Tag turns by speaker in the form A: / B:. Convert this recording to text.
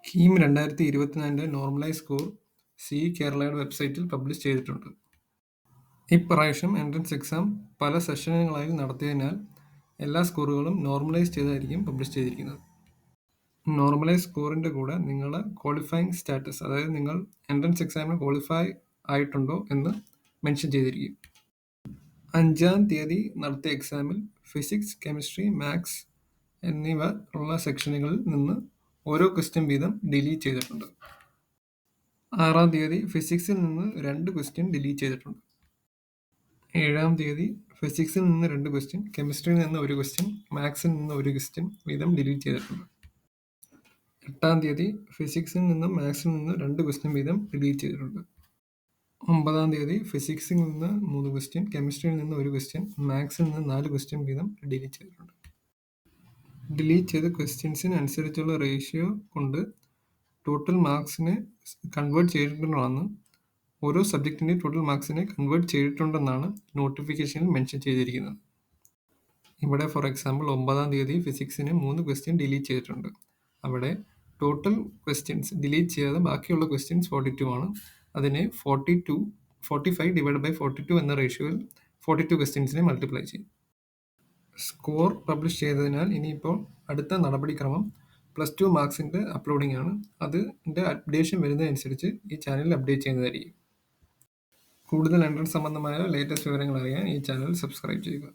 A: KEAM 2024 normalise score C കേരളയുടെ വെബ്സൈറ്റിൽ publish ചെയ്തിട്ടുണ്ട്. ഇപ്രാവശ്യം എൻട്രൻസ് എക്സാം പല സെഷനുകളായി നടത്തിയതിനാൽ എല്ലാ സ്കോറുകളും നോർമലൈസ് ചെയ്തായിരിക്കും പബ്ലിഷ് ചെയ്തിരിക്കുന്നത്. നോർമലൈസ് സ്കോറിൻ്റെ കൂടെ നിങ്ങളുടെ ക്വാളിഫയിങ് സ്റ്റാറ്റസ്, അതായത് നിങ്ങൾ എൻട്രൻസ് എക്സാമിന് ക്വാളിഫൈ ആയിട്ടുണ്ടോ എന്ന് മെൻഷൻ ചെയ്തിരിക്കും. 5-ാം തീയതി നടത്തിയ എക്സാമിൽ ഫിസിക്സ്, കെമിസ്ട്രി, മാത്സ് എന്നിവ ഉള്ള സെക്ഷനുകളിൽ നിന്ന് ഓരോ ക്വസ്റ്റ്യൻ വീതം ഡിലീറ്റ് ചെയ്തിട്ടുണ്ട്. 6-ാം തീയതി ഫിസിക്സിൽ നിന്ന് 2 ക്വസ്റ്റ്യൻ ഡിലീറ്റ് ചെയ്തിട്ടുണ്ട്. 7-ാം തീയതി ഫിസിക്സിൽ നിന്ന് 2 ക്വസ്റ്റ്യൻ, കെമിസ്ട്രിയിൽ നിന്ന് 1 ക്വസ്റ്റ്യൻ, മാത്സിൽ നിന്ന് 1 ക്വസ്റ്റ്യൻ വീതം ഡിലീറ്റ് ചെയ്തിട്ടുണ്ട്. 8-ാം തീയതി ഫിസിക്സിൽ നിന്നും മാത്സിൽ നിന്ന് 2 ക്വസ്റ്റ്യൻ വീതം ഡിലീറ്റ് ചെയ്തിട്ടുണ്ട്. 9-ാം തീയതി ഫിസിക്സിൽ നിന്ന് 3 ക്വസ്റ്റ്യൻ, കെമിസ്ട്രിയിൽ നിന്ന് 1 ക്വസ്റ്റ്യൻ, മാത്സിൽ നിന്ന് 4 ക്വസ്റ്റ്യൻ വീതം ഡിലീറ്റ് ചെയ്തിട്ടുണ്ട്. ഡിലീറ്റ് ചെയ്ത ക്വസ്റ്റ്യൻസിന് അനുസരിച്ചുള്ള റേഷ്യോ കൊണ്ട് ടോട്ടൽ മാർക്സിനെ കൺവേർട്ട് ചെയ്തിട്ടുണ്ടെന്ന്, ഓരോ സബ്ജക്റ്റിൻ്റെ ടോട്ടൽ മാർക്സിനെ കൺവേർട്ട് ചെയ്തിട്ടുണ്ടെന്നാണ് നോട്ടിഫിക്കേഷനിൽ മെൻഷൻ ചെയ്തിരിക്കുന്നത്. ഇവിടെ ഫോർ എക്സാമ്പിൾ 9-ാം തീയതി ഫിസിക്സിന് 3 ക്വസ്റ്റ്യൻ ഡിലീറ്റ് ചെയ്തിട്ടുണ്ട്. അവിടെ ടോട്ടൽ ക്വസ്റ്റ്യൻസ് ഡിലീറ്റ് ചെയ്യാതെ ബാക്കിയുള്ള ക്വസ്റ്റ്യൻസ് 42 ആണ്. അതിനെ 45/42 എന്ന റേഷ്യോയിൽ 42 ക്വസ്റ്റ്യൻസിനെ മൾട്ടിപ്ലൈ ചെയ്യും. സ്കോർ പബ്ലിഷ് ചെയ്തതിനാൽ ഇനിയിപ്പോൾ അടുത്ത നടപടിക്രമം +2 മാർക്സിൻ്റെ അപ്ലോഡിംഗ് ആണ്. അതിൻ്റെ അപ്ഡേഷൻ വരുന്നതനുസരിച്ച് ഈ ചാനലിൽ അപ്ഡേറ്റ് ചെയ്യുന്നതായിരിക്കും. കൂടുതൽ എൻട്രൻസ് സംബന്ധമായ ലേറ്റസ്റ്റ് വിവരങ്ങൾ അറിയാൻ ഈ ചാനൽ സബ്സ്ക്രൈബ് ചെയ്യുക.